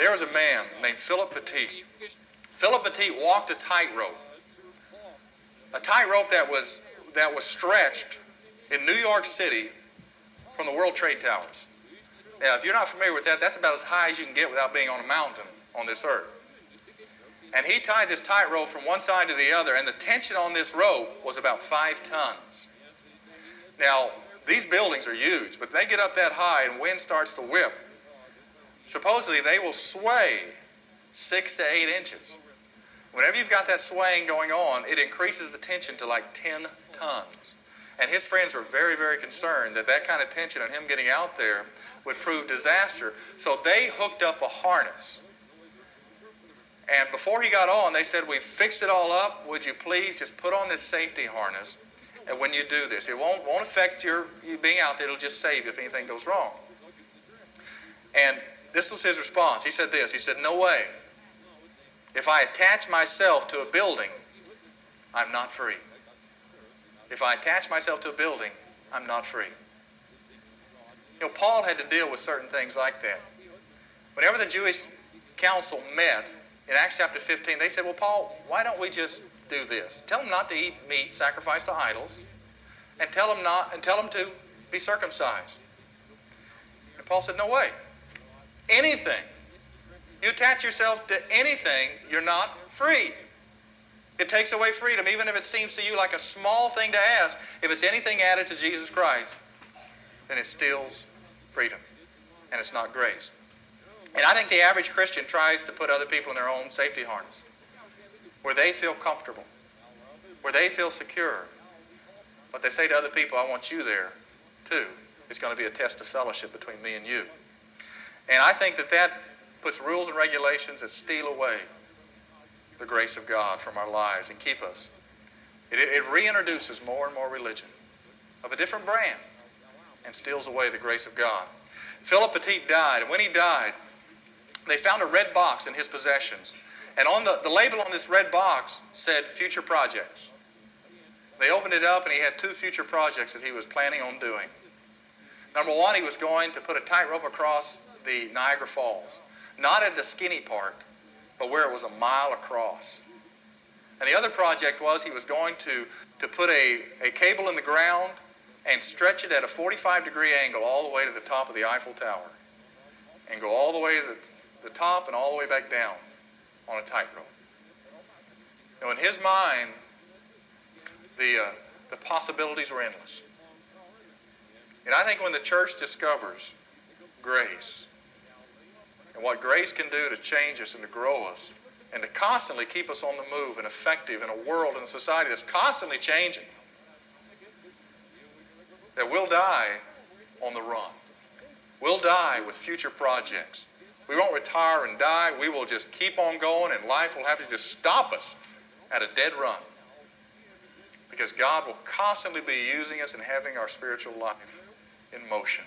There was a man named Philippe Petite. Philippe Petite walked a tightrope that was stretched in New York City from the World Trade Towers. Now, if you're not familiar with that, that's about as high as you can get without being on a mountain on this earth. And he tied this tightrope from one side to the other, and the tension on this rope was about 5 tons. Now, these buildings are huge, but they get up that high and wind starts to whip. Supposedly, they will sway 6 to 8 inches. Whenever you've got that swaying going on, it increases the tension to like 10 tons. And his friends were very, very concerned that that kind of tension and him getting out there would prove disaster. So they hooked up a harness. And before he got on, they said, "We've fixed it all up. Would you please just put on this safety harness and when you do this? It won't affect you being out there. It'll just save you if anything goes wrong." And this was his response. He said this. He said, "No way. If I attach myself to a building, I'm not free. If I attach myself to a building, I'm not free." You know, Paul had to deal with certain things like that. Whenever the Jewish council met in Acts chapter 15, they said, "Well, Paul, why don't we just do this? Tell them not to eat meat sacrificed to idols, and tell them to be circumcised." And Paul said, "No way. Anything. You attach yourself to anything, you're not free. It takes away freedom, even if it seems to you like a small thing to ask. If it's anything added to Jesus Christ, then it steals freedom, and it's not grace." And I think the average Christian tries to put other people in their own safety harness, where they feel comfortable, where they feel secure. But they say to other people, "I want you there, too. It's going to be a test of fellowship between me and you." And I think that puts rules and regulations that steal away the grace of God from our lives and keep us. It reintroduces more and more religion of a different brand and steals away the grace of God. Philippe Petite died, and when he died, they found a red box in his possessions. And on the label on this red box said future projects. They opened it up, and he had 2 future projects that he was planning on doing. Number one, he was going to put a tightrope across the Niagara Falls. Not at the skinny part, but where it was a mile across. And the other project was he was going to put a cable in the ground and stretch it at a 45-degree angle all the way to the top of the Eiffel Tower. And go all the way to the top and all the way back down on a tightrope. Now, in his mind, the possibilities were endless. And I think when the church discovers grace, and what grace can do to change us and to grow us, and to constantly keep us on the move and effective in a world and a society that's constantly changing, that we'll die on the run. We'll die with future projects. We won't retire and die. We will just keep on going, and life will have to just stop us at a dead run. Because God will constantly be using us and having our spiritual life in motion.